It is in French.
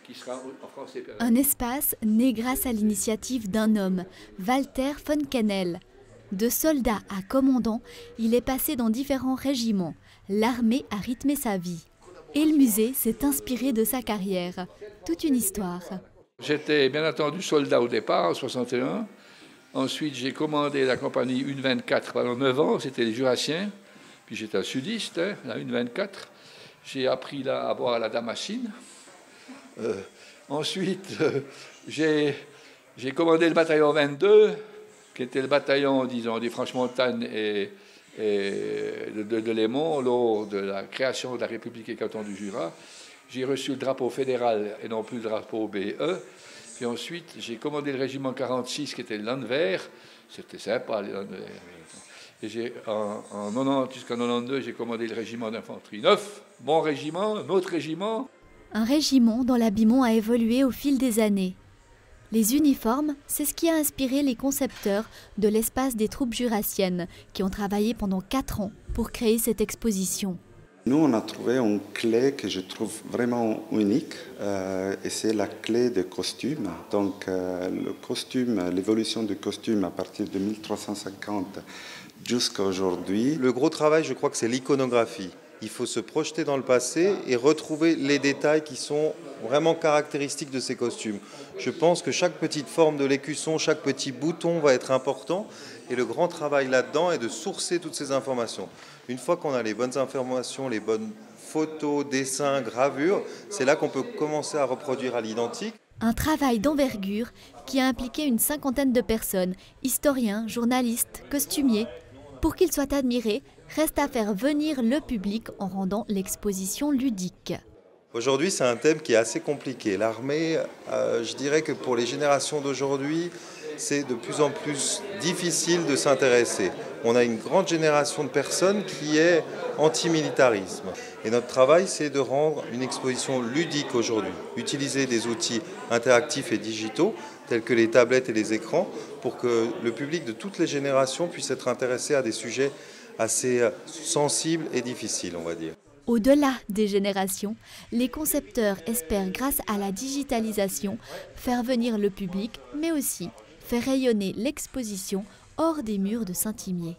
qui sera en français. Un espace né grâce à l'initiative d'un homme, Walter von Kennel. De soldat à commandant, il est passé dans différents régiments. L'armée a rythmé sa vie. Et le musée s'est inspiré de sa carrière. Toute une histoire. J'étais bien entendu soldat au départ, en 61. Ensuite, j'ai commandé la compagnie Une 24 pendant 9 ans, c'était les Jurassiens. Puis j'étais un sudiste, la Une 24. J'ai appris là à boire à la Damascine. Ensuite, j'ai commandé le bataillon 22, qui était le bataillon, disons, des Franches-Montagnes et de Lémont, lors de la création de la République et canton du Jura. J'ai reçu le drapeau fédéral et non plus le drapeau BE. Puis ensuite, j'ai commandé le régiment 46, qui était le Landwehr. C'était sympa, les Landwehr. Et en 90 jusqu'en 92, j'ai commandé le régiment d'infanterie 9. Mon régiment, notre régiment. Un régiment dont l'habillement a évolué au fil des années. Les uniformes, c'est ce qui a inspiré les concepteurs de l'espace des troupes jurassiennes, qui ont travaillé pendant 4 ans pour créer cette exposition. Nous, on a trouvé une clé que je trouve vraiment unique, et c'est la clé des costumes. Donc, le costume, l'évolution du costume à partir de 1350 jusqu'à aujourd'hui. Le gros travail, je crois que c'est l'iconographie. Il faut se projeter dans le passé et retrouver les détails qui sont vraiment caractéristiques de ces costumes. Je pense que chaque petite forme de l'écusson, chaque petit bouton va être important. Et le grand travail là-dedans est de sourcer toutes ces informations. Une fois qu'on a les bonnes informations, les bonnes photos, dessins, gravures, c'est là qu'on peut commencer à reproduire à l'identique. Un travail d'envergure qui a impliqué une 50aine de personnes, historiens, journalistes, costumiers. Pour qu'ils soient admirés, reste à faire venir le public en rendant l'exposition ludique. Aujourd'hui, c'est un thème qui est assez compliqué. L'armée, je dirais que pour les générations d'aujourd'hui, c'est de plus en plus difficile de s'intéresser. On a une grande génération de personnes qui est anti-militarisme. Et notre travail, c'est de rendre une exposition ludique aujourd'hui. Utiliser des outils interactifs et digitaux, tels que les tablettes et les écrans, pour que le public de toutes les générations puisse être intéressé à des sujets assez sensibles et difficiles, on va dire. Au-delà des générations, les concepteurs espèrent, grâce à la digitalisation, faire venir le public, mais aussi faire rayonner l'exposition hors des murs de Saint-Imier.